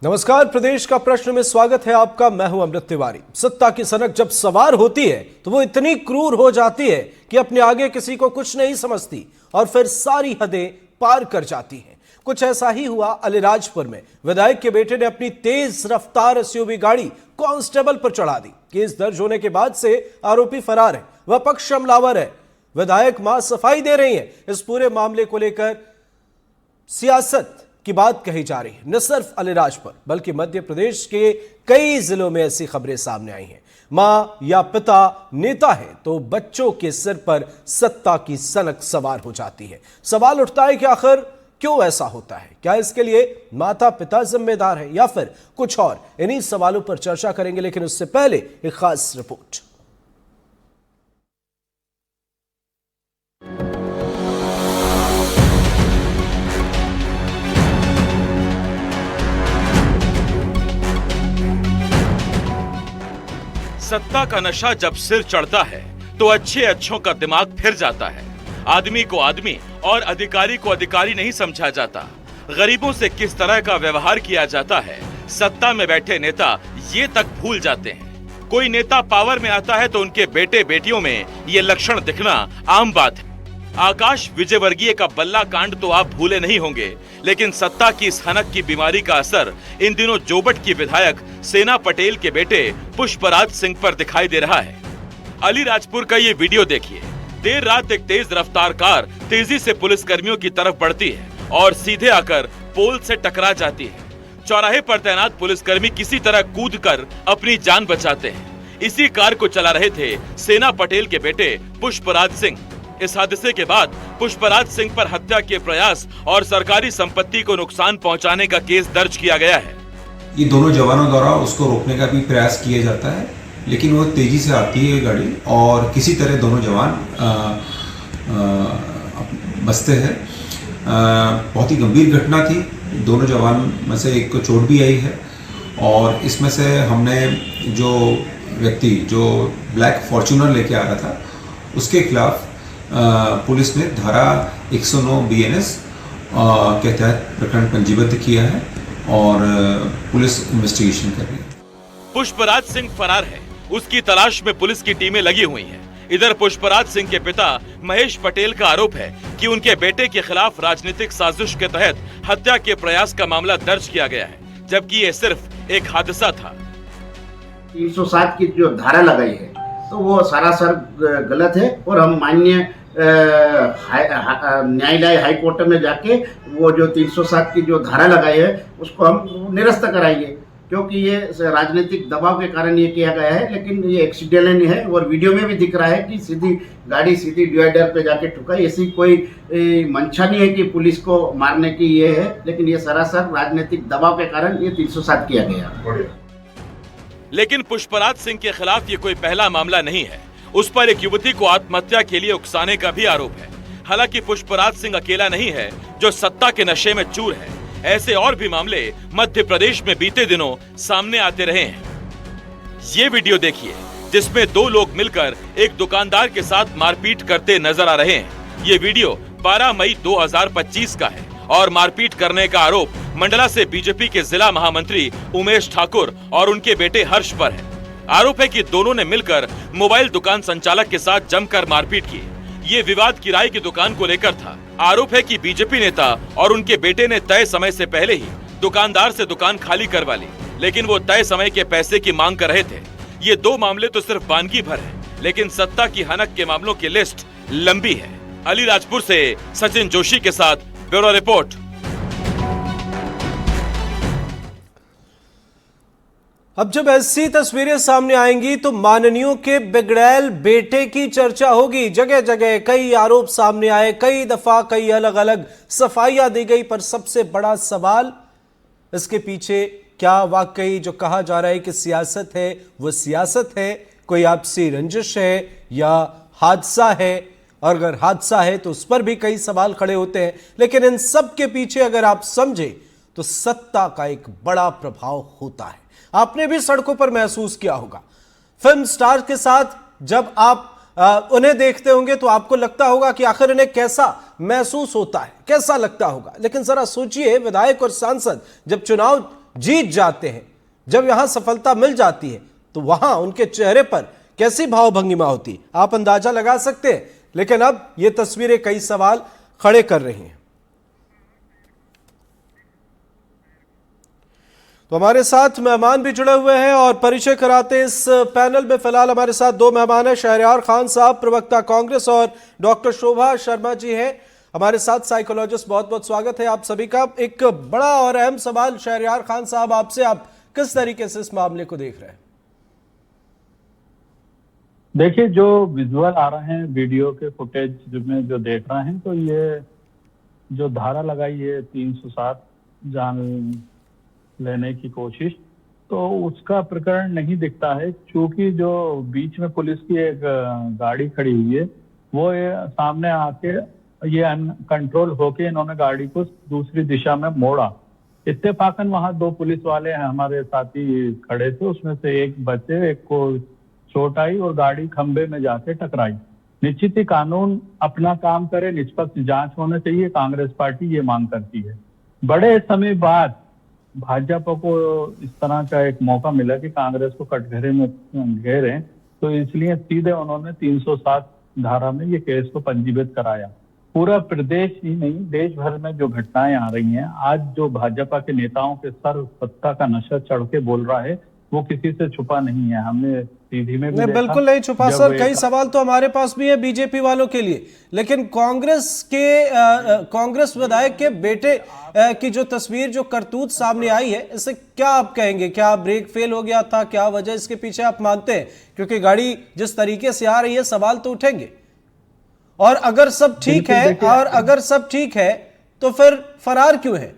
नमस्कार, प्रदेश का प्रश्न में स्वागत है आपका। मैं हूं अमृत तिवारी। सत्ता की सनक जब सवार होती है तो वो इतनी क्रूर हो जाती है कि अपने आगे किसी को कुछ नहीं समझती और फिर सारी हदें पार कर जाती हैं। कुछ ऐसा ही हुआ अलीराजपुर में। विधायक के बेटे ने अपनी तेज रफ्तार एसयूवी गाड़ी कांस्टेबल पर चढ़ा दी। केस दर्ज होने के बाद से आरोपी फरार है, वह पक्ष हमलावर है। विधायक मां सफाई दे रही है। इस पूरे मामले को लेकर सियासत की बात कही जा रही है। न सिर्फ अलीराजपुर बल्कि मध्य प्रदेश के कई जिलों में ऐसी खबरें सामने आई हैं। मां या पिता नेता है तो बच्चों के सिर पर सत्ता की सनक सवार हो जाती है। सवाल उठता है कि आखिर क्यों ऐसा होता है? क्या इसके लिए माता पिता जिम्मेदार है या फिर कुछ और? इन्हीं सवालों पर चर्चा करेंगे, लेकिन उससे पहले एक खास रिपोर्ट। सत्ता का नशा जब सिर चढ़ता है तो अच्छों का दिमाग फिर जाता है। आदमी को आदमी और अधिकारी को अधिकारी नहीं समझा जाता। गरीबों से किस तरह का व्यवहार किया जाता है सत्ता में बैठे नेता ये तक भूल जाते हैं। कोई नेता पावर में आता है तो उनके बेटे बेटियों में ये लक्षण दिखना आम बात है। आकाश विजयवर्गीय का बल्ला कांड तो आप भूले नहीं होंगे, लेकिन सत्ता की इस हनक की बीमारी का असर इन दिनों जोबट की विधायक सेना पटेल के बेटे पुष्पराज सिंह पर दिखाई दे रहा है। अलीराजपुर का ये वीडियो देखिए। देर रात एक तेज रफ्तार कार तेजी से पुलिस कर्मियों की तरफ बढ़ती है और सीधे आकर पोल से टकरा जाती है। चौराहे पर तैनात पुलिसकर्मी किसी तरह कूदकर अपनी जान बचाते हैं। इसी कार को चला रहे थे सेना पटेल के बेटे पुष्पराज सिंह। इस हादसे के बाद पुष्पराज सिंह पर हत्या के प्रयास और सरकारी संपत्ति को नुकसान पहुंचाने का केस दर्ज किया गया है। ये दोनों जवानों द्वारा उसको रोकने का भी प्रयास किया जाता है, लेकिन वो तेजी से आती है गाड़ी और किसी तरह दोनों जवान बचते हैं। बहुत ही गंभीर घटना थी। दोनों जवान में से एक को चोट भी आई है और इसमें से हमने जो व्यक्ति जो ब्लैक फॉर्च्यूनर लेके आ रहा था उसके खिलाफ पुलिस ने धारा 109 BNS के तहत प्रकरण पंजीबद्ध किया है और पुलिस इन्वेस्टिगेशन कर रही है। पुष्पराज सिंह फरार है, उसकी तलाश में पुलिस की टीमें लगी हुई हैं। इधर पुष्पराज सिंह के पिता महेश पटेल का आरोप है कि उनके बेटे के खिलाफ राजनीतिक साजिश के तहत हत्या के प्रयास का मामला दर्ज किया गया है, जबकि ये सिर्फ एक हादसा था। 307 की जो धारा लगाई है तो वो सरासर गलत है और हम माननीय न्यायालय हाई कोर्ट में जाके वो जो 307 की जो धारा लगाई है उसको हम निरस्त कराएंगे, क्योंकि ये राजनीतिक दबाव के कारण ये किया गया है। लेकिन ये एक्सीडेंटली है और वीडियो में भी दिख रहा है कि गाड़ी सीधी डिवाइडर पे जाके ठुका। ऐसी कोई मंशा नहीं है कि पुलिस को मारने की ये है, लेकिन ये सरासर राजनीतिक दबाव के कारण ये 307 किया गया। लेकिन पुष्पराज सिंह के खिलाफ ये कोई पहला मामला नहीं है। उस पर एक युवती को आत्महत्या के लिए उकसाने का भी आरोप है। हालांकि पुष्पराज सिंह अकेला नहीं है जो सत्ता के नशे में चूर है। ऐसे और भी मामले मध्य प्रदेश में बीते दिनों सामने आते रहे हैं। ये वीडियो देखिए जिसमें दो लोग मिलकर एक दुकानदार के साथ मारपीट करते नजर आ रहे हैं। ये वीडियो 12 मई 2025 का है और मारपीट करने का आरोप मंडला से बीजेपी के जिला महामंत्री उमेश ठाकुर और उनके बेटे हर्ष पर है। आरोप है कि दोनों ने मिलकर मोबाइल दुकान संचालक के साथ जमकर मारपीट की। ये विवाद किराए की दुकान को लेकर था। आरोप है कि बीजेपी नेता और उनके बेटे ने तय समय से पहले ही दुकानदार से दुकान खाली करवा ली, लेकिन वो तय समय के पैसे की मांग कर रहे थे। ये दो मामले तो सिर्फ वानगी भर है, लेकिन सत्ता की हनक के मामलों की लिस्ट लंबी है। अलीराजपुर से सचिन जोशी के साथ ब्यूरो रिपोर्ट। अब जब ऐसी तस्वीरें सामने आएंगी तो माननीयों के बिगड़ैल बेटे की चर्चा होगी। जगह जगह कई आरोप सामने आए, कई दफा कई अलग अलग सफाइयां दी गई, पर सबसे बड़ा सवाल इसके पीछे क्या वाकई जो कहा जा रहा है कि सियासत है वो सियासत है, कोई आपसी रंजिश है या हादसा है? और अगर हादसा है तो उस पर भी कई सवाल खड़े होते हैं। लेकिन इन सब के पीछे अगर आप समझे तो सत्ता का एक बड़ा प्रभाव होता है। आपने भी सड़कों पर महसूस किया होगा। फिल्म स्टार के साथ जब आप उन्हें देखते होंगे तो आपको लगता होगा कि आखिर इन्हें कैसा महसूस होता है, कैसा लगता होगा। लेकिन जरा सोचिए, विधायक और सांसद जब चुनाव जीत जाते हैं, जब यहां सफलता मिल जाती है, तो वहां उनके चेहरे पर कैसी भावभंगिमा होती है आप अंदाजा लगा सकते हैं। लेकिन अब ये तस्वीरें कई सवाल खड़े कर रही हैं। तो हमारे साथ मेहमान भी जुड़े हुए हैं और परिचय कराते हैं इस पैनल में। फिलहाल हमारे साथ दो मेहमान हैं, शहरयार खान साहब प्रवक्ता कांग्रेस और डॉक्टर शोभा शर्मा जी हैं हमारे साथ, साइकोलॉजिस्ट। बहुत बहुत स्वागत है आप सभी का। एक बड़ा और अहम सवाल शहरयार खान साहब आपसे, आप किस तरीके से इस मामले को देख रहे हैं? देखिए, जो विजुअल आ रहे हैं वीडियो के फुटेज में जो देख रहे हैं, तो ये जो धारा लगाई है 307 जान लेने की कोशिश, तो उसका प्रकरण नहीं दिखता है, क्योंकि जो बीच में पुलिस की एक गाड़ी खड़ी हुई है, वो सामने आके ये अनकंट्रोल होके इन्होंने गाड़ी को दूसरी दिशा में मोड़ा। इत्तेफाकन वहां दो पुलिस वाले हैं हमारे साथी खड़े थे, उसमें से एक बचे, एक को चोट आई और गाड़ी खंबे में जाके टकराई। निश्चित ही कानून अपना काम करे, निष्पक्ष जांच होना चाहिए, कांग्रेस पार्टी ये मांग करती है। बड़े समय बाद भाजपा को इस तरह का एक मौका मिला कि कांग्रेस को कटघरे में घेरे, तो इसलिए सीधे उन्होंने 307 धारा में ये केस को पंजीबद्ध कराया। पूरा प्रदेश ही नहीं, देश भर में जो घटनाएं आ रही हैं, आज जो भाजपा के नेताओं के सर सत्ता का नशा चढ़ के बोल रहा है, वो किसी से छुपा नहीं है। हमने सीधी में भी नहीं, बिल्कुल नहीं छुपा सर। कई सवाल तो हमारे पास भी है बीजेपी वालों के लिए, लेकिन कांग्रेस विधायक के बेटे की जो तस्वीर, जो करतूत सामने आई है, इससे क्या आप कहेंगे? क्या ब्रेक फेल हो गया था? क्या वजह इसके पीछे आप मानते हैं? क्योंकि गाड़ी जिस तरीके से आ रही है, सवाल तो उठेंगे। और अगर सब ठीक है, तो फिर फरार क्यों है?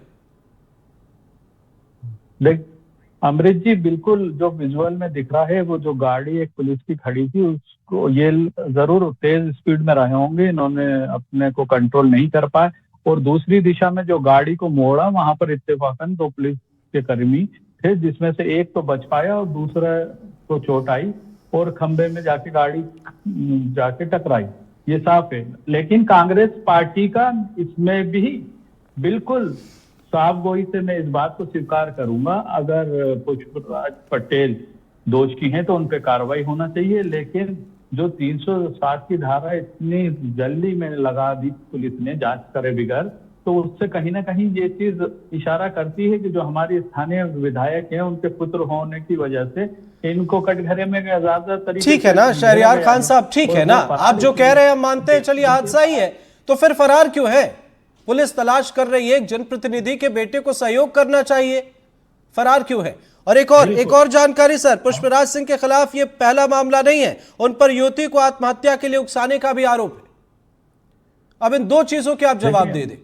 अमृत जी, बिल्कुल जो विजुअल में दिख रहा है, वो जो गाड़ी एक पुलिस की खड़ी थी, उसको ये जरूर तेज स्पीड में रहे होंगे, इन्होंने अपने को कंट्रोल नहीं कर पाए और दूसरी दिशा में जो गाड़ी को मोड़ा, वहां पर इत्तेफाकन दो पुलिस के कर्मी थे, जिसमें से एक तो बच पाया और दूसरा को चोट आई और खंबे में जाके गाड़ी जाके टकराई। ये साफ है। लेकिन कांग्रेस पार्टी का इसमें भी बिल्कुल साफ गोई से मैं इस बात को स्वीकार करूंगा, अगर पुष्पराज पटेल दोषी हैं तो उन पे कार्रवाई होना चाहिए। लेकिन जो 307 की धारा इतनी जल्दी में लगा दी पुलिस ने जांच करे बिगैर, तो उससे कहीं ना कहीं ये चीज इशारा करती है कि जो हमारी स्थानीय विधायक हैं, उनके पुत्र होने की वजह से इनको कटघरे में ज्यादा तरीके। ठीक है ना शहरयार खान साहब, ठीक है ना, आप जो कह रहे हैं हम मानते हैं, चलिए हादसा ही है, तो फिर फरार क्यों है? पुलिस तलाश कर रही है, एक जनप्रतिनिधि के बेटे को सहयोग करना चाहिए, फरार क्यों है? और एक और जानकारी सर, पुष्पराज सिंह के खिलाफ ये पहला मामला नहीं है, उन पर युवती को आत्महत्या के लिए उकसाने का भी आरोप है। अब इन दो चीजों के आप जवाब दे दें।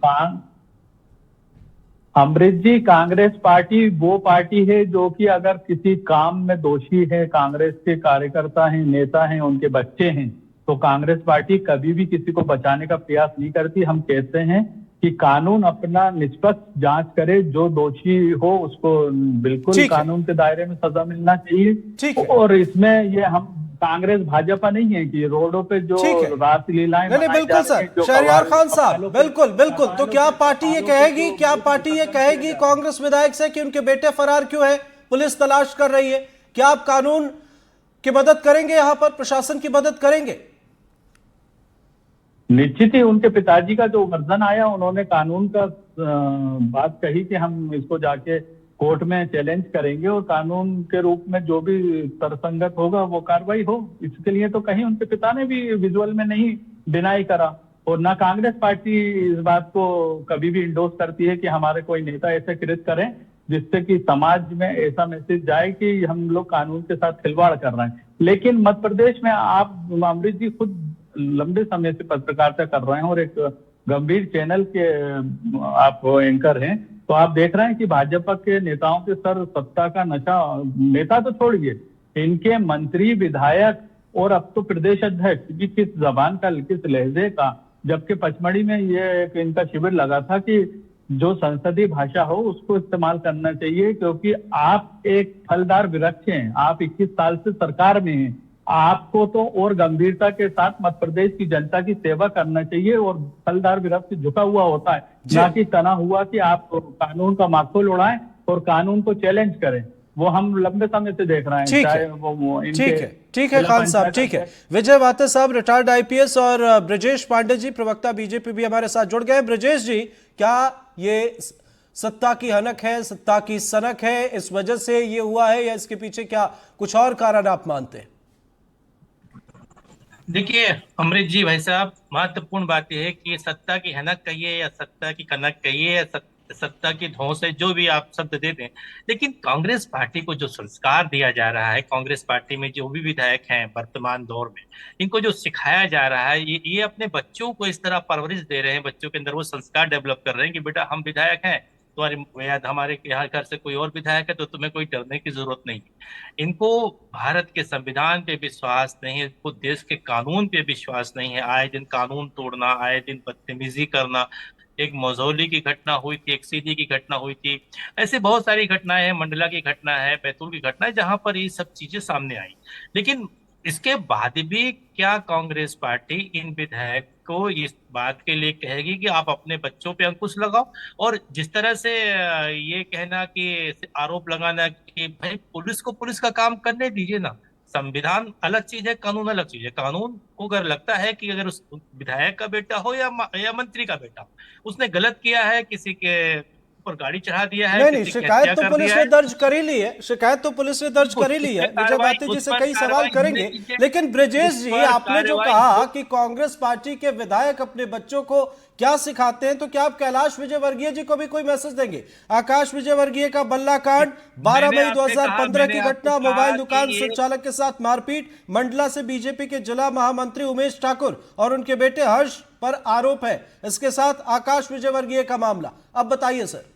अमृत जी, कांग्रेस पार्टी वो पार्टी है जो कि अगर किसी काम में दोषी है, कांग्रेस के कार्यकर्ता हैं, नेता हैं, उनके बच्चे हैं, तो कांग्रेस पार्टी कभी भी किसी को बचाने का प्रयास नहीं करती। हम कहते हैं कि कानून अपना निष्पक्ष जांच करे, जो दोषी हो उसको बिल्कुल कानून के दायरे में सजा मिलना चाहिए। और इसमें ये हम कांग्रेस भाजपा नहीं है कि रोडों पे जो रासलीलाएं नहीं, बिल्कुल सर, शहरयार खान साहब, बिल्कुल बिल्कुल। तो क्या पार्टी ये कहेगी कांग्रेस विधायक से कि उनके बेटे फरार क्यों है, पुलिस तलाश कर रही है? क्या आप कानून की मदद करेंगे, यहां पर प्रशासन की मदद करेंगे? निश्चित ही उनके पिताजी का जो वर्जन आया, उन्होंने कानून का बात कही कि हम इसको जाके कोर्ट में चैलेंज करेंगे और कानून के रूप में जो भी तरसंगत होगा वो कार्रवाई हो। इसके लिए तो कहीं उनके पिता ने भी विजुअल में नहीं डिनाई करा, और ना कांग्रेस पार्टी इस बात को कभी भी इंडोर्स करती है कि हमारे कोई नेता ऐसे कृत्य करें जिससे कि समाज में ऐसा मैसेज जाए कि हम लोग कानून के साथ खिलवाड़ कर रहे हैं। लेकिन मध्य प्रदेश में आप अमृत जी खुद लंबे समय से पत्रकारिता कर रहे हैं और एक गंभीर चैनल के आप एंकर हैं, तो आप देख रहे हैं कि भाजपा के नेताओं के सर सत्ता का नशा, नेता तो छोड़िए, इनके मंत्री, विधायक और अब तो प्रदेश अध्यक्ष भी किस जबान का, किस लहजे का, जबकि पचमढ़ी में ये इनका शिविर लगा था कि जो संसदीय भाषा हो उसको इस्तेमाल करना चाहिए, क्योंकि आप एक फलदार वृक्ष हैं, आप 21 साल से सरकार में हैं, आपको तो और गंभीरता के साथ मध्य प्रदेश की जनता की सेवा करना चाहिए। और फलदार वृक्ष झुका हुआ होता है, ना कि तना हुआ कि आप कानून का माखोल उड़ाएं और कानून को चैलेंज करें, वो हम लंबे समय से देख रहे हैं। ठीक चाहे है, वो ठीक है खान साहब, ठीक है। विजय वाते साहब रिटायर्ड आईपीएस और ब्रजेश पांडे जी प्रवक्ता बीजेपी भी हमारे साथ जुड़ गए। ब्रजेश जी, क्या ये सत्ता की हनक है, सत्ता की सनक है, इस वजह से ये हुआ है, या इसके पीछे क्या कुछ और कारण आप मानते हैं? देखिए अमृत जी, भाई साहब, महत्वपूर्ण बात यह है कि सत्ता की हनक कहिए या सत्ता की कनक कहिए या सत्ता की धौंस है, जो भी आप शब्द दे दें, लेकिन कांग्रेस पार्टी को जो संस्कार दिया जा रहा है, कांग्रेस पार्टी में जो भी विधायक हैं वर्तमान दौर में, इनको जो सिखाया जा रहा है, ये अपने बच्चों को इस तरह परवरिश दे रहे हैं, बच्चों के अंदर वो संस्कार डेवलप कर रहे हैं कि बेटा हम विधायक हैं, तुम्हारे या हमारे यहाँ घर से कोई और विधायक है तो तुम्हें कोई डरने की जरूरत नहीं है। इनको भारत के संविधान पे विश्वास नहीं है, इनको देश के कानून पे विश्वास नहीं है। आए दिन कानून तोड़ना, आए दिन बदतमीजी करना, एक मझौली की घटना हुई थी, एक सीधी की घटना हुई थी, ऐसे बहुत सारी घटनाएं हैं, मंडला की घटना है, बैतूल की घटना है, जहां पर ये सब चीजें सामने आई। लेकिन इसके बाद भी क्या कांग्रेस पार्टी इन विधायक को इस बात के लिए कहेगी कि आप अपने बच्चों पे अंकुश लगाओ? और जिस तरह से ये कहना कि आरोप लगाना कि भाई पुलिस को पुलिस का काम करने दीजिए ना, संविधान अलग चीज है, कानून अलग चीज है। कानून को अगर लगता है कि अगर उस विधायक का बेटा हो या मंत्री का बेटा हो, उसने गलत किया है, किसी के ऊपर गाड़ी चढ़ा दिया है, नहीं, किसी की शिकायत हत्या तो कर पुलिस दिया ने है, दर्ज कर ही ली है, शिकायत तो पुलिस ने दर्ज कर ही ली है। विजय वाते जी से कई सवाल करेंगे, लेकिन ब्रजेश जी, आपने जो कहा कि कांग्रेस पार्टी के विधायक अपने बच्चों को क्या सिखाते हैं, तो क्या आप कैलाश विजयवर्गीय जी को भी कोई मैसेज देंगे? आकाश विजयवर्गीय का बल्ला कांड, 12 मई 2015 की घटना, मोबाइल दुकान संचालक के साथ मारपीट, मंडला से बीजेपी के जिला महामंत्री उमेश ठाकुर और उनके बेटे हर्ष पर आरोप है, इसके साथ आकाश विजयवर्गीय का मामला। अब बताइए सर।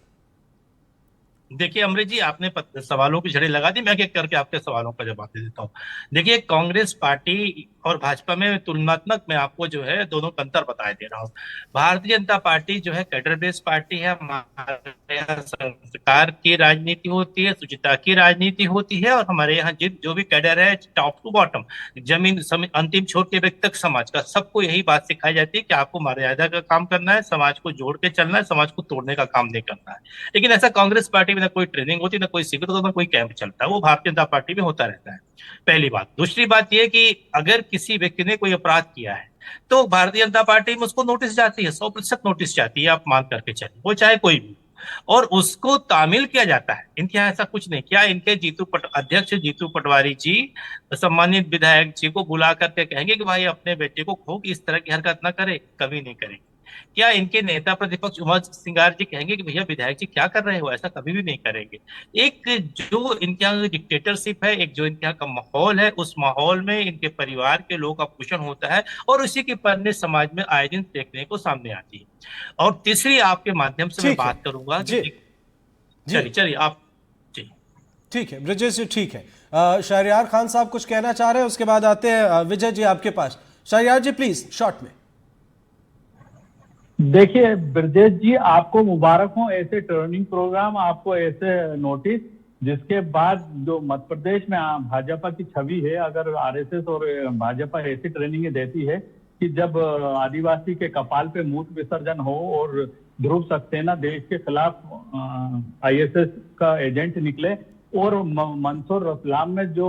देखिए अमृत जी, आपने सवालों की झड़ी लगा दी, मैं एक करके आपके सवालों का जवाब दे देता हूँ। देखिए कांग्रेस पार्टी और भाजपा में तुलनात्मक मैं आपको जो है दोनों का अंतर बताए दे रहा हूँ। भारतीय जनता पार्टी जो है कैडर बेस्ड पार्टी है, हमारे यहाँ संस्कार की राजनीति होती है, शुचिता की राजनीति होती है, और हमारे यहाँ जो भी कैडर है टॉप टू बॉटम, जमीन अंतिम छोर के व्यक्ति तक समाज का, सबको यही बात सिखाई जाती है कि आपको मर्यादा का काम करना है, समाज को जोड़ के चलना है, समाज को तोड़ने का काम नहीं करना है। लेकिन ऐसा कांग्रेस पार्टी में ना कोई ट्रेनिंग होती, ना कोई शिविर होता, ना कोई कैंप चलता है, वो भारतीय जनता पार्टी में होता रहता है। पहली बात। दूसरी बात यह कि अगर किसी व्यक्ति ने कोई अपराध किया है तो भारतीय जनता पार्टी में उसको नोटिस जाती है, 100% नोटिस जाती है, आप मान करके चलिए, वो चाहे कोई भी, और उसको तामील किया जाता है। इनके यहाँ ऐसा कुछ नहीं किया। इनके अध्यक्ष जीतू पटवारी जी सम्मानित विधायक जी को बुला करके कहेंगे कि भाई अपने बेटे को खूब इस तरह की हरकत ना करे? कभी नहीं करेंगे। क्या इनके नेता प्रतिपक्ष उमा सिंगार जी कहेंगे कि भैया विधायक जी क्या कर रहे हो? ऐसा कभी भी नहीं करेंगे। एक जो इनके यहाँ डिक्टेटरशिप है, एक जो इनके यहाँ का माहौल है, उस माहौल में इनके परिवार के लोग का पोषण होता है, और उसी की परने समाज में आए दिन देखने को सामने आती है। और तीसरी आपके माध्यम से मैं बात करूंगा जी, चलिए आप जी। ठीक है ब्रजेश जी, ठीक है। शहरयार खान साहब कुछ कहना चाह रहे हैं, उसके बाद आते हैं विजय जी आपके पास। शहरयार जी प्लीज शॉर्ट में। देखिए ब्रजेश जी, आपको मुबारक हो ऐसे ट्रेनिंग प्रोग्राम, आपको ऐसे नोटिस, जिसके बाद जो मध्य प्रदेश में भाजपा की छवि है, अगर आरएसएस और भाजपा ऐसी ट्रेनिंग देती है कि जब आदिवासी के कपाल पे मूत्र विसर्जन हो और ध्रुव सक्सेना देश के खिलाफ आईएसएस का एजेंट निकले, और मंदसौर रतलाम में जो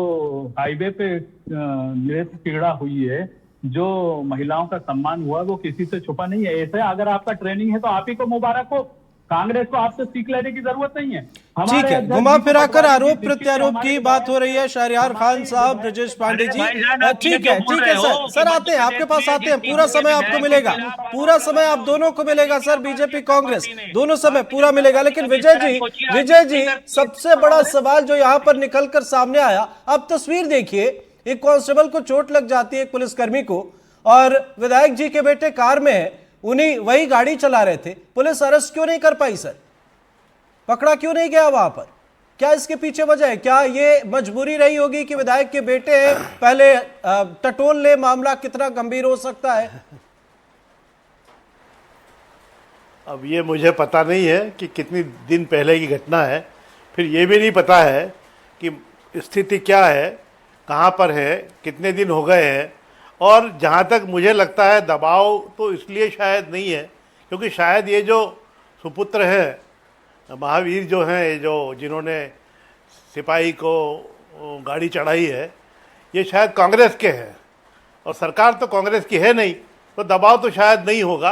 हाईवे पे नृत्य पीड़ा हुई है, जो महिलाओं का सम्मान हुआ, वो किसी से छुपा नहीं है। ऐसे अगर आपका ट्रेनिंग है तो आप ही को मुबारक हो, कांग्रेस को आपसे सीख लेने की जरूरत नहीं है। ठीक है, घुमा फिराकर आरोप प्रत्यारोप की बात हो रही है। शहरयार खान साहब, ब्रजेश पांडे जी, ठीक है सर आते हैं आपके पास, आते हैं, पूरा समय आपको मिलेगा, पूरा समय आप दोनों को मिलेगा सर, बीजेपी कांग्रेस दोनों समय पूरा मिलेगा। लेकिन विजय जी सबसे बड़ा सवाल जो यहाँ पर निकलकर सामने आया, अब तस्वीर देखिए, एक कांस्टेबल को चोट लग जाती है, एक पुलिसकर्मी को, और विधायक जी के बेटे कार में है, उन्हीं वही गाड़ी चला रहे थे, पुलिस अरेस्ट क्यों नहीं कर पाई सर? पकड़ा क्यों नहीं गया वहां पर? क्या इसके पीछे वजह है? क्या ये मजबूरी रही होगी कि विधायक के बेटे हैं, पहले टटोल ले, मामला कितना गंभीर हो सकता है? अब ये मुझे पता नहीं है कि कितनी दिन पहले की घटना है, फिर ये भी नहीं पता है कि स्थिति क्या है, कहाँ पर है, कितने दिन हो गए हैं। और जहाँ तक मुझे लगता है दबाव तो इसलिए शायद नहीं है, क्योंकि शायद ये जो सुपुत्र है महावीर जो हैं, जो जिन्होंने सिपाही को गाड़ी चढ़ाई है, ये शायद कांग्रेस के हैं और सरकार तो कांग्रेस की है नहीं, तो दबाव तो शायद नहीं होगा,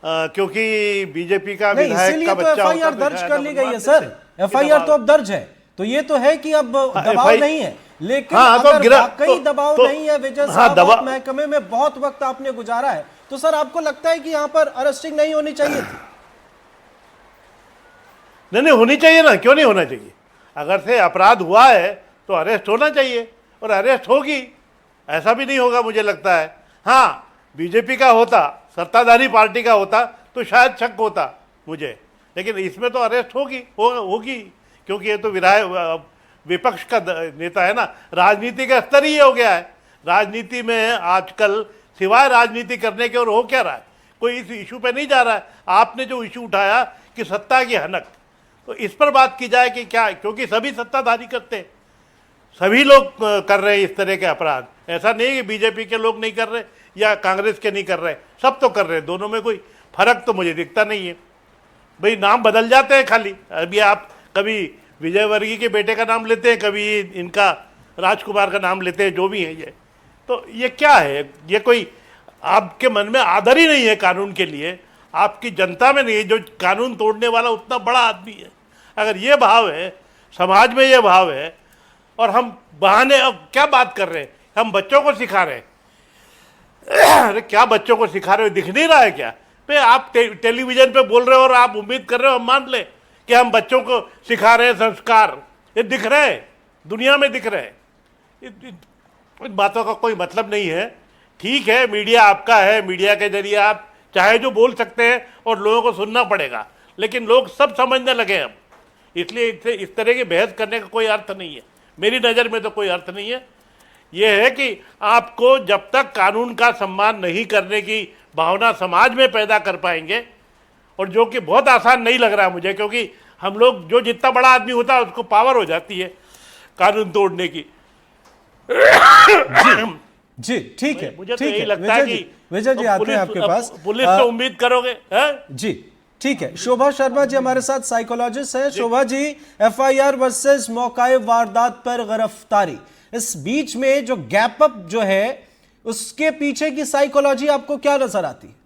क्योंकि बीजेपी का नहीं, विधायक इसीलिए का तो बच्चा एफआईआर होता तो दर्ज शायद कर हम ली गई मान है लेते सर। कि एफआईआर तो दबाव- अब दर्ज है, तो ये तो है कि अब दबाव FIR नहीं है, लेकिन हाँ, तो अगर गिरा- वाकई तो- दबाव तो- नहीं है विजय हाँ, साहब, दबाव- आप महकमे में बहुत वक्त आपने गुजारा है, तो सर आपको लगता है कि यहाँ पर अरेस्टिंग नहीं होनी चाहिए थी? नहीं होनी चाहिए ना, क्यों नहीं होना चाहिए? अगर से अपराध हुआ है तो अरेस्ट होना चाहिए और अरेस्ट होगी, ऐसा भी नहीं होगा मुझे लगता है। हाँ, बीजेपी का होता, सत्ताधारी पार्टी का होता तो शायद शक होता मुझे, लेकिन इसमें तो अरेस्ट होगी, क्योंकि ये तो विधायक विपक्ष का नेता है ना। राजनीति का स्तर ही ये हो गया है। राजनीति में आजकल सिवाय राजनीति करने के और हो क्या रहा है? कोई इस इशू पे नहीं जा रहा है। आपने जो इशू उठाया कि सत्ता की हनक, तो इस पर बात की जाए कि क्या, क्योंकि सभी सत्ताधारी करते हैं, सभी लोग कर रहे हैं इस तरह के अपराध। ऐसा नहीं है कि बीजेपी के लोग नहीं कर रहे या कांग्रेस के नहीं कर रहे, सब तो कर रहे हैं। दोनों में कोई फर्क तो मुझे दिखता नहीं है। भाई नाम बदल जाते हैं खाली। अभी आप कभी विजय वर्गीय के बेटे का नाम लेते हैं, कभी इनका राजकुमार का नाम लेते हैं, जो भी है ये। तो ये क्या है? ये कोई आपके मन में आदर ही नहीं है कानून के लिए, आपकी जनता में नहीं है। जो कानून तोड़ने वाला उतना बड़ा आदमी है, अगर ये भाव है समाज में, ये भाव है, और हम बहाने अब क्या बात कर रहे हैं? हम बच्चों को सिखा रहे हैं। अरे क्या बच्चों को सिखा रहे हो? दिख नहीं रहा है क्या? पे आप टेलीविजन पे बोल रहे हो और आप उम्मीद कर रहे हो हम मान ले कि हम बच्चों को सिखा रहे हैं संस्कार। ये दिख रहे हैं, दुनिया में दिख रहे हैं। इन बातों का कोई मतलब नहीं है। ठीक है, मीडिया आपका है, मीडिया के जरिए आप चाहे जो बोल सकते हैं और लोगों को सुनना पड़ेगा, लेकिन लोग सब समझने लगे अब, इसलिए इस तरह की बहस करने का कोई अर्थ नहीं है। मेरी नज़र में तो कोई अर्थ नहीं है। यह है कि आपको जब तक कानून का सम्मान नहीं करने की भावना समाज में पैदा कर पाएंगे, और जो कि बहुत आसान नहीं लग रहा है मुझे, क्योंकि हम लोग, जो जितना बड़ा आदमी होता है उसको पावर हो जाती है कानून तोड़ने की। जी ठीक है, मुझे तो ठीक यही है लगता है कि विजय जी आते हैं आपके पास। पुलिस से उम्मीद करोगे है? जी ठीक है, शोभा शर्मा जी हमारे साथ साइकोलॉजिस्ट हैं। शोभा जी, एफआईआर वर्सेस मौकाए वारदात पर गिरफ्तारी, इस बीच में जो गैप अप जो है उसके पीछे की साइकोलॉजी आपको क्या नजर आती है?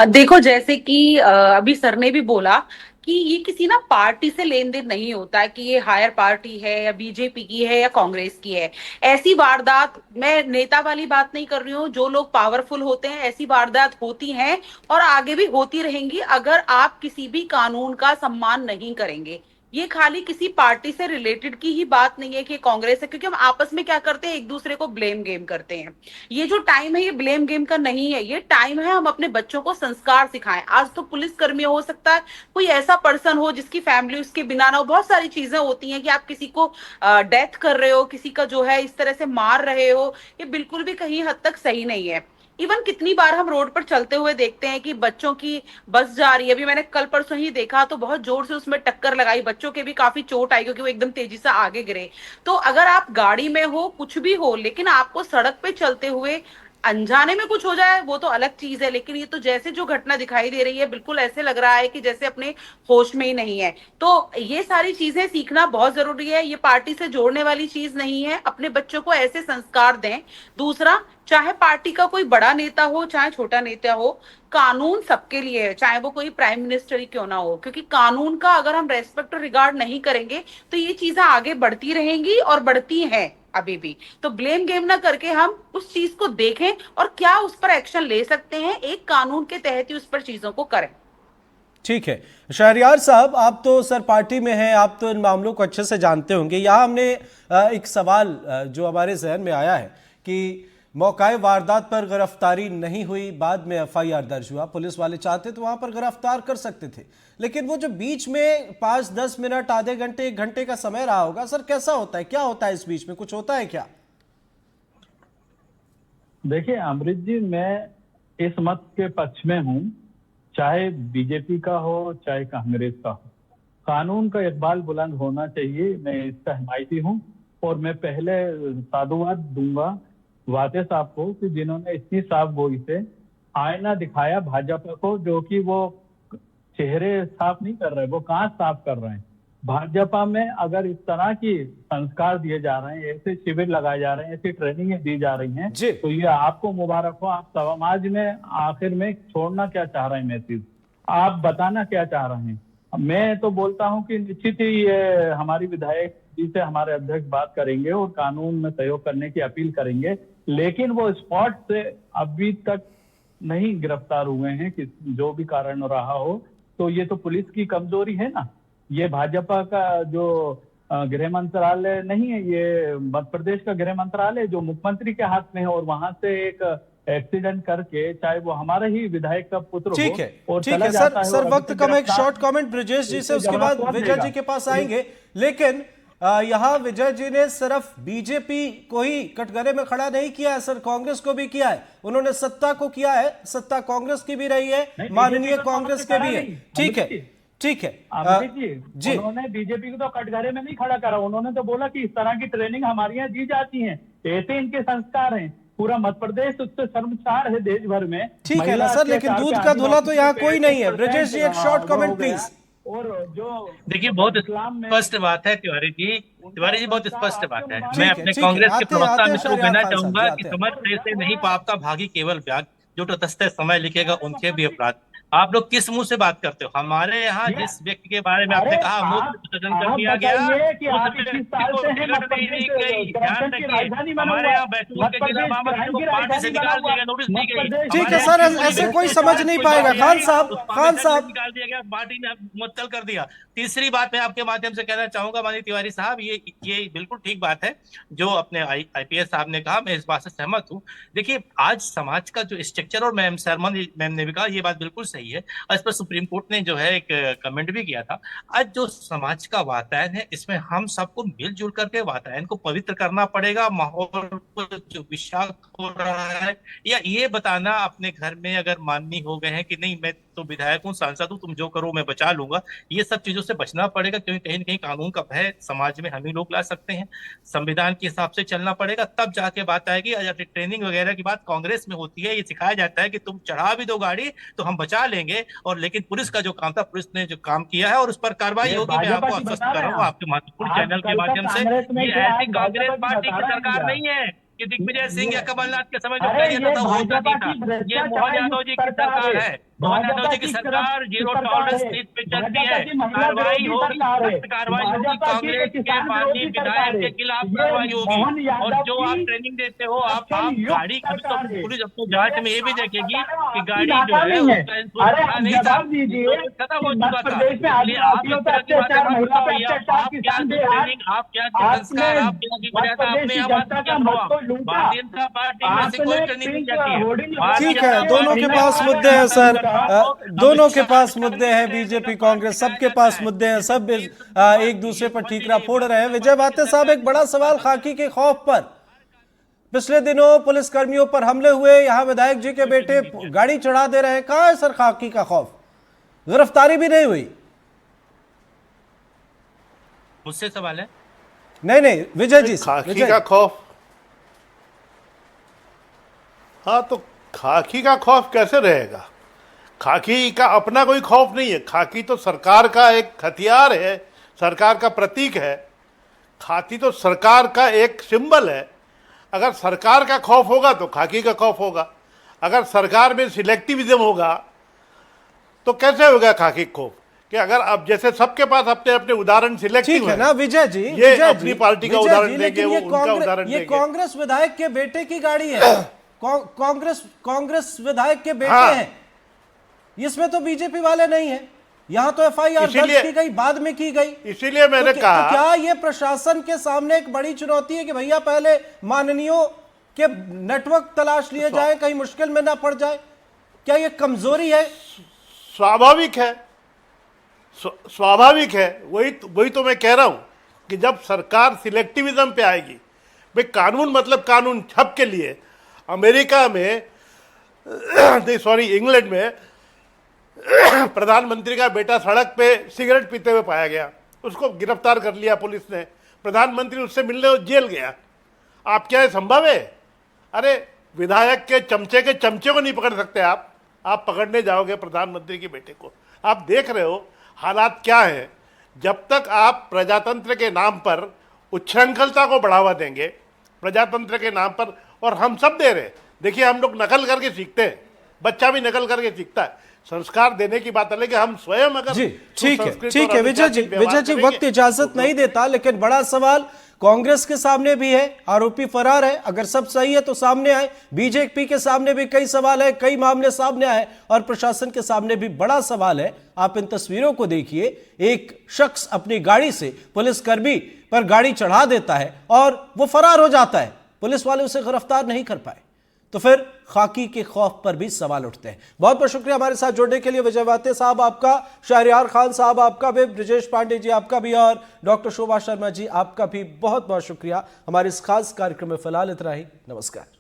देखो, जैसे कि अभी सर ने भी बोला कि ये किसी ना पार्टी से लेन देन नहीं होता है कि ये हायर पार्टी है या बीजेपी की है या कांग्रेस की है। ऐसी वारदात, मैं नेता वाली बात नहीं कर रही हूँ, जो लोग पावरफुल होते हैं ऐसी वारदात होती हैं और आगे भी होती रहेंगी अगर आप किसी भी कानून का सम्मान नहीं करेंगे। ये खाली किसी पार्टी से रिलेटेड की ही बात नहीं है कि कांग्रेस है, क्योंकि हम आपस में क्या करते हैं, एक दूसरे को ब्लेम गेम करते हैं। ये जो टाइम है ये ब्लेम गेम का नहीं है, ये टाइम है हम अपने बच्चों को संस्कार सिखाएं। आज तो पुलिस कर्मी हो सकता है कोई ऐसा पर्सन हो जिसकी फैमिली उसके बिना ना हो, बहुत सारी चीजें होती हैं कि आप किसी को डेथ कर रहे हो, किसी का जो है इस तरह से मार रहे हो, ये बिल्कुल भी कहीं हद तक सही नहीं है। इवन कितनी बार हम रोड पर चलते हुए देखते हैं कि बच्चों की बस जा रही है, अभी मैंने कल परसों ही देखा तो बहुत जोर से उसमें टक्कर लगाई, बच्चों के भी काफी चोट आई क्योंकि वो एकदम तेजी से आगे गिरे। तो अगर आप गाड़ी में हो, कुछ भी हो, लेकिन आपको सड़क पे चलते हुए अनजाने में कुछ हो जाए वो तो अलग चीज है, लेकिन ये तो जैसे जो घटना दिखाई दे रही है बिल्कुल ऐसे लग रहा है कि जैसे अपने होश में ही नहीं है। तो ये सारी चीजें सीखना बहुत जरूरी है, ये पार्टी से जोड़ने वाली चीज नहीं है। अपने बच्चों को ऐसे संस्कार दें। दूसरा, चाहे पार्टी का कोई बड़ा नेता हो चाहे छोटा नेता हो, कानून सबके लिए है, चाहे वो कोई प्राइम मिनिस्टर ही क्यों ना हो, क्योंकि कानून का अगर हम रेस्पेक्ट और रिगार्ड नहीं करेंगे तो ये चीजें आगे बढ़ती रहेंगी और बढ़ती हैं अभी भी। तो ब्लेम गेम ना करके हम उस चीज को देखें और क्या उस पर एक्शन ले सकते हैं, एक कानून के तहत ही उस पर चीजों को करें। ठीक है, शहरयार साहब, आप तो सर पार्टी में हैं, आप तो इन मामलों को अच्छे से जानते होंगे। यहाँ हमने एक सवाल जो हमारे जहन में आया है कि मौकाए वारदात पर गिरफ्तारी नहीं हुई, बाद में एफआईआर दर्ज हुआ, पुलिस वाले चाहते तो वहां पर गिरफ्तार कर सकते थे, लेकिन वो जो बीच में 5-10 मिनट, आधे घंटे, 1 घंटे का समय रहा होगा, सर कैसा होता है, क्या होता है इस बीच में, कुछ होता है क्या? देखिए अमृत जी, मैं इस मत के पक्ष में हूं, चाहे बीजेपी का हो चाहे कांग्रेस का हो, कानून का इकबाल बुलंद होना चाहिए। मैं इसका हिमायती हूं और मैं पहले साधुवाद दूंगा वाते साहब को कि जिन्होंने इतनी साफ गोई से आईना दिखाया भाजपा को, जो कि वो चेहरे साफ नहीं कर रहे, वो कांच साफ कर रहे हैं। भाजपा में अगर इस तरह की संस्कार दिए जा रहे हैं, ऐसे शिविर लगाए जा रहे हैं, ऐसी ट्रेनिंगें दी जा रही हैं, जी। तो ये आपको मुबारक हो। आप समाज में आखिर में छोड़ना क्या चाह रहे हैं मैसेज, आप बताना क्या चाह रहे हैं। मैं तो बोलता हूं कि निश्चित ही ये हमारी विधायक जी से हमारे अध्यक्ष बात करेंगे और कानून में सहयोग करने की अपील करेंगे, लेकिन वो स्पॉट से अभी तक नहीं गिरफ्तार हुए हैं कि जो भी कारण रहा हो। तो ये तो पुलिस की कमजोरी है ना, ये भाजपा का जो गृह मंत्रालय नहीं है, ये मध्य प्रदेश का गृह मंत्रालय जो मुख्यमंत्री के हाथ में है, और वहां से एक एक्सीडेंट करके, चाहे वो हमारा ही विधायक का पुत्र हो, ठीक है, और ठीक चला है जाता सर। और वक्त अभी कम, एक गिरफ्तार- शॉर्ट कमेंट ब्रजेश जी से, उसके जवाब बाद कौन विजय देगा? जी के पास आएंगे। लेकिन यहाँ विजय जी ने सिर्फ बीजेपी को ही कटघरे में खड़ा नहीं किया है सर, कांग्रेस को भी किया है। उन्होंने सत्ता को किया है, सत्ता कांग्रेस की भी रही है, नहीं, माननीय बीजेपी को कांग्रेस तो के भी है। नहीं, ठीक है, अमृत जी। ठीक है अमृत जी। उन्होंने बीजेपी को तो कटघरे में नहीं खड़ा करा, उन्होंने तो बोला कि इस तरह की ट्रेनिंग हमारे यहाँ दी जाती है, ऐसे इनके संस्कार हैं। पूरा मध्य प्रदेश उससे शर्मसार है देश भर में। ठीक है ना सर, लेकिन दूध का धुला तो यहाँ कोई नहीं है। ब्रजेश जी एक शॉर्ट कमेंट प्लीज। और जो देखिए बहुत इस्लाम में- स्पष्ट बात है तिवारी जी, बहुत स्पष्ट बात है। ठीक मैं है, अपने ठीक है। कांग्रेस के आते प्रवक्ता हैं मित्रों को शहरयार कहना खान साहब चाहूंगा जी, कि आते हैं। समझ से नहीं पाप का भागी केवल व्याग, जो तटस्थ समय लिखेगा उनके भी अपराध। आप लोग किस मुंह से बात करते हो? हमारे यहाँ जिस व्यक्ति के बारे में आपने अरे कहा मूर्ख विसर्जन कर दिया गया, बताइए कि उस आप व्यक्ति 21 साल को से हैं टिकट मध्य नहीं दी प्रदेश गई। ध्यान करप्शन की रखिए, राजधानी बना हमारे हुआ यहाँ है। बैतूल मध्य के जिला प्रदेश बाबा क्राइम को की पार्टी से राजधानी निकाल बना दिया गया, हुआ नोटिस है। दी मध्य गई। प्रदेश- ठीक है हमारे सर, यहाँ ऐसे की कोई पुलिस समझ के नहीं कोई पाएगा। बात खान नहीं, साहब, उस खान पार्टी से साहब। निकाल दिया गया, पार्टी ने मुअत्तल कर दिया। तीसरी बात मैं आपके माध्यम से कहना चाहूंगा माननीय तिवारी साहब, ये बिल्कुल ठीक बात है जो अपने आईपीएस साहब ने कहा, मैं इस बात से सहमत हूँ। देखिए आज समाज का जो स्ट्रक्चर, और मैम शर्मा मैम ने भी कहा, ये बात बिल्कुल सही है। इस पर सुप्रीम कोर्ट ने जो है एक कमेंट भी किया था। आज जो समाज का वातावरण है, इसमें हम सबको मिलजुल करके वातावरण को पवित्र करना पड़ेगा। माहौल को जो विषाक्त हो रहा है, या ये बताना अपने घर में अगर माननी हो गए हैं कि नहीं मैं तो विधायक हूँ, सांसद हूँ, तुम जो करो मैं बचा लूंगा, ये सब चीजों से बचना पड़ेगा, क्योंकि कहीं न कहीं कानून का भय समाज में हम ही लोग ला सकते हैं। संविधान के हिसाब से चलना पड़ेगा, तब जाके बात आएगी। ट्रेनिंग वगैरह की बात कांग्रेस में होती है, ये सिखाया जाता है कि तुम चढ़ा भी दो गाड़ी तो हम बचा लेंगे, और लेकिन पुलिस का जो काम था, पुलिस ने जो काम किया है और उस पर कार्रवाई ये होगी। मैं भाजपा आपको की आश्वस्त बता कर रहे रहा हूँ हैं आपके महत्वपूर्ण आप। चैनल के कल का माध्यम से, कांग्रेस में ये थे, ऐसी आज कांग्रेस भाजपा की पार्टी की बता रहे हैं सरकार भैया। नहीं है कि दिग्विजय सिंह या ये- कमलनाथ के समय जो अरे कहा जाता ये था वो होता भाजपा नहीं था। की ये भ्रष्टाचार मोहन यादव जी की युक्त सरकार है। मोहन यादव भाजपा जी की की सरकार जीरो सरकार टॉलरेंस है। नीति पे चलती भाजपा है। की महिला कार्रवाई विरोधी होगी, सरकार है। सख्त कार्रवाई होगी। भाजपा की कांग्रेस के किसान माननीय विरोधी सरकार विधायक है। के खिलाफ ये कार्रवाई होगी। मोहन यादव और जो आप की ट्रेनिंग देते हो, आप करप्शन युक्त गाड़ी कभी तो सरकार है। पुलिस अपनी जांच में ये भी देखेगी कि आपकी गाड़ी नाका जो है नहीं है। उसका इंश्योरेंस अरे था आप नहीं था, जवाब दीजिए इंश्योरेंस खत्म हो कि चुका मध्य था। प्रदेश में इसलिए आप आदिवासियों इस पे तरह की बातें अत्याचार, मत महिला पे बताओ। ये अत्याचार, आप क्या किसान की पे आज ट्रेनिंग, आप क्या की संस्कार, आप क्या की मध्य मर्यादा, प्रदेश अपने की आवाज जनता क्या का हुआ? मत को लूटा। भारतीय जनता पार्टी में से कोई ट्रेनिंग नहीं जाती है। ठीक है, दोनों के पास मुद्दे हैं सर, दोनों के पास मुद्दे हैं। बीजेपी कांग्रेस सबके पास मुद्दे हैं, सब एक दूसरे पर ठीकरा फोड़ रहे हैं। विजय वाते साहब, एक बड़ा सवाल खाकी के खौफ पर, पिछले दिनों पुलिस कर्मियों पर हमले हुए, यहां विधायक जी के बेटे गाड़ी चढ़ा दे रहे हैं। कहां है सर खाकी का खौफ? गिरफ्तारी भी नहीं हुई। मुझसे सवाल है? नहीं, विजय जी, खाकी विजय। का खौफ, हाँ तो खाकी का खौफ कैसे रहेगा? खाकी का अपना कोई खौफ नहीं है। खाकी तो सरकार का एक हथियार है, सरकार का प्रतीक है। खाकी तो सरकार का एक सिंबल है। अगर सरकार का खौफ होगा तो खाकी का खौफ होगा। अगर सरकार में सिलेक्टिविज्म होगा तो कैसे होगा खाकी खौफ? कि अगर अब जैसे सबके पास अपने अपने उदाहरण सिलेक्टिव ठीक है ना विजय जी, ये विजय अपनी जी, पार्टी का विजय उदाहरण जी, देंगे, लेकिन वो ये उनका उदाहरण ये देंगे। कांग्रेस विधायक के बेटे की गाड़ी है। कांग्रेस विधायक के बेटे हाँ। हैं, इसमें तो बीजेपी वाले नहीं है। यहां तो एफआईआर दर्ज की गई, बाद में की गई। इसीलिए मैंने तो कहा, क्या ये प्रशासन के सामने एक बड़ी चुनौती है कि भैया पहले माननीयों के नेटवर्क तलाश लिए जाए, कहीं मुश्किल में ना पड़ जाए? क्या ये कमजोरी है? स्वाभाविक है, स्वाभाविक है। वही तो मैं कह रहा हूं कि जब सरकार सिलेक्टिविज्म पे आएगी, भाई कानून मतलब कानून सबके लिए। अमेरिका में नहीं सॉरी इंग्लैंड में प्रधानमंत्री का बेटा सड़क पे सिगरेट पीते हुए पाया गया, उसको गिरफ्तार कर लिया पुलिस ने। प्रधानमंत्री उससे मिलने जेल गया। आप क्या ये संभव है? अरे विधायक के चमचे को नहीं पकड़ सकते आप पकड़ने जाओगे प्रधानमंत्री के बेटे को। आप देख रहे हो हालात क्या है। जब तक आप प्रजातंत्र के नाम पर उच्छृंखलता को बढ़ावा देंगे, प्रजातंत्र के नाम पर, और हम सब दे रहे हैं। देखिए हम लोग नकल करके सीखते हैं, बच्चा भी नकल करके सीखता है। संस्कार देने की बात अलग है, हम स्वयं अगर जी ठीक है विजय जी वक्त इजाजत नहीं देता, लेकिन बड़ा सवाल कांग्रेस के सामने भी है, आरोपी फरार है, अगर सब सही है तो सामने आए। बीजेपी के सामने भी कई सवाल है, कई मामले सामने आए, और प्रशासन के सामने भी बड़ा सवाल है। आप इन तस्वीरों को देखिए, एक शख्स अपनी गाड़ी से पुलिसकर्मी पर गाड़ी चढ़ा देता है और वो फरार हो जाता है, पुलिस वाले उसे गिरफ्तार नहीं कर पाए। तो फिर खाकी के खौफ पर भी सवाल उठते हैं। बहुत बहुत शुक्रिया हमारे साथ जुड़ने के लिए विजय वाते साहब आपका, शहरयार खान साहब आपका भी, ब्रजेश पांडे जी आपका भी, और डॉक्टर शोभा शर्मा जी आपका भी बहुत बहुत शुक्रिया हमारे इस खास कार्यक्रम में। फिलहाल इतना ही, नमस्कार।